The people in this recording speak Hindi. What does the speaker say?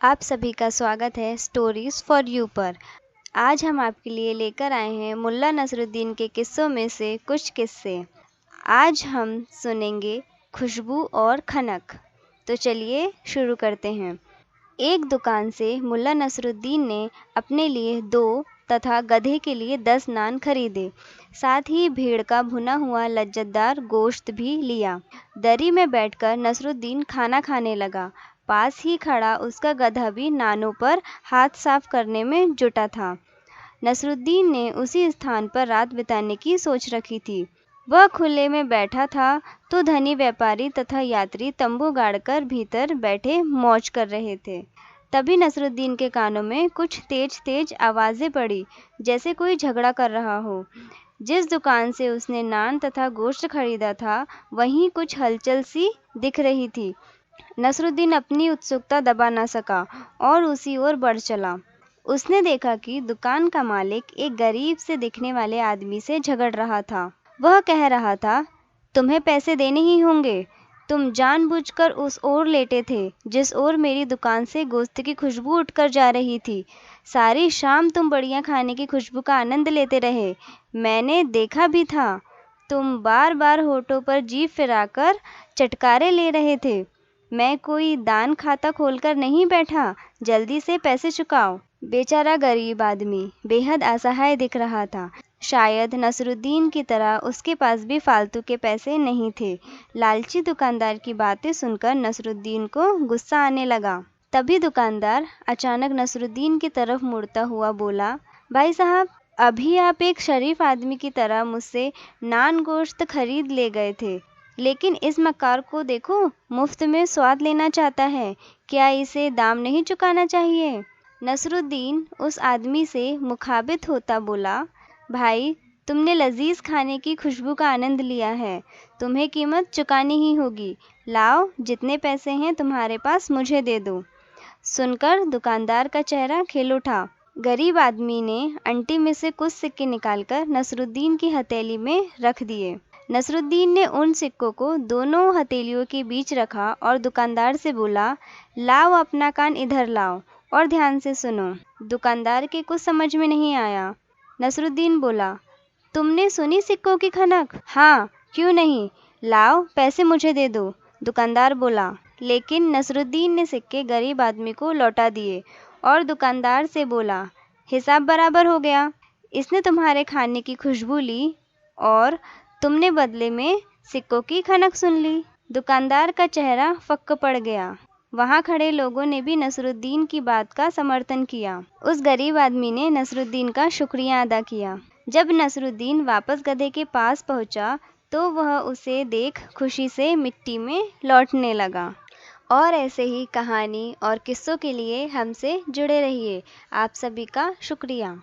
आप सभी का स्वागत है स्टोरीज फॉर यू पर। आज हम आपके लिए लेकर आए हैं मुल्ला नसरुद्दीन के किस्सों में से कुछ किस्से। आज हम सुनेंगे खुशबू और खनक। तो चलिए शुरू करते हैं। एक दुकान से मुल्ला नसरुद्दीन ने अपने लिए 2 तथा गधे के लिए 10 नान खरीदे। साथ ही भेड़ का भुना हुआ लज्जतदार गोश्त भी लिया। दरी में बैठकर नसरुद्दीन खाना खाने लगा। पास ही खड़ा उसका गधा भी नानों पर हाथ साफ करने में जुटा था। नसरुद्दीन ने उसी स्थान पर रात बिताने की सोच रखी थी। वह खुले में बैठा था तो धनी व्यापारी तथा यात्री तंबू गाड़कर भीतर बैठे मौज कर रहे थे। तभी नसरुद्दीन के कानों में कुछ तेज तेज आवाज़ें पड़ी, जैसे कोई झगड़ा कर रहा हो। जिस दुकान से उसने नान तथा गोश्त खरीदा था, वहीं कुछ हलचल सी दिख रही थी। नसरुद्दीन अपनी उत्सुकता दबा न सका और उसी ओर बढ़ चला। उसने देखा कि दुकान का मालिक एक गरीब से दिखने वाले आदमी से झगड़ रहा था। वह कह रहा था, तुम्हें पैसे देने ही होंगे। तुम जानबूझकर उस ओर लेटे थे जिस ओर मेरी दुकान से गोश्त की खुशबू उठकर जा रही थी। सारी शाम तुम बढ़िया खाने की खुशबू का आनंद लेते रहे। मैंने देखा भी था। तुम बार बार होठों पर जीभ फिराकर चटकारे ले रहे थे। मैं कोई दान खाता खोलकर नहीं बैठा। जल्दी से पैसे चुकाओ। बेचारा गरीब आदमी बेहद असहाय दिख रहा था। शायद नसरुद्दीन की तरह उसके पास भी फालतू के पैसे नहीं थे। लालची दुकानदार की बातें सुनकर नसरुद्दीन को गुस्सा आने लगा। तभी दुकानदार अचानक नसरुद्दीन की तरफ मुड़ता हुआ बोला, भाई साहब, अभी आप एक शरीफ आदमी की तरह मुझसे नान गोश्त खरीद ले गए थे, लेकिन इस मक्कार को देखो, मुफ्त में स्वाद लेना चाहता है। क्या इसे दाम नहीं चुकाना चाहिए? नसरुद्दीन उस आदमी से मुखाबित होता बोला, भाई, तुमने लजीज खाने की खुशबू का आनंद लिया है, तुम्हें कीमत चुकानी ही होगी। लाओ, जितने पैसे हैं तुम्हारे पास मुझे दे दो। सुनकर दुकानदार का चेहरा खिल उठा। गरीब आदमी ने अंटी में से कुछ सिक्के निकालकर नसरुद्दीन की हथेली में रख दिए। नसरुद्दीन ने उन सिक्कों को दोनों हथेलियों के बीच रखा और दुकानदार से बोला, लाओ, अपना कान इधर लाओ और ध्यान से सुनो। दुकानदार के कुछ समझ में नहीं आया। नसरुद्दीन बोला, तुमने सुनी सिक्कों की खनक? हाँ, क्यों नहीं, लाओ, पैसे मुझे दे दो। दुकानदार बोला। लेकिन नसरुद्दीन ने सिक्के गरीब आदमी को लौटा दिए और दुकानदार से बोला, हिसाब बराबर हो गया। इसने तुम्हारे खाने की खुशबू ली और तुमने बदले में सिक्कों की खनक सुन ली। दुकानदार का चेहरा फक्क पड़ गया। वहाँ खड़े लोगों ने भी नसरुद्दीन की बात का समर्थन किया। उस गरीब आदमी ने नसरुद्दीन का शुक्रिया अदा किया। जब नसरुद्दीन वापस गधे के पास पहुँचा तो वह उसे देख खुशी से मिट्टी में लौटने लगा। और ऐसे ही कहानी और किस्सों के लिए हमसे जुड़े रहिए। आप सभी का शुक्रिया।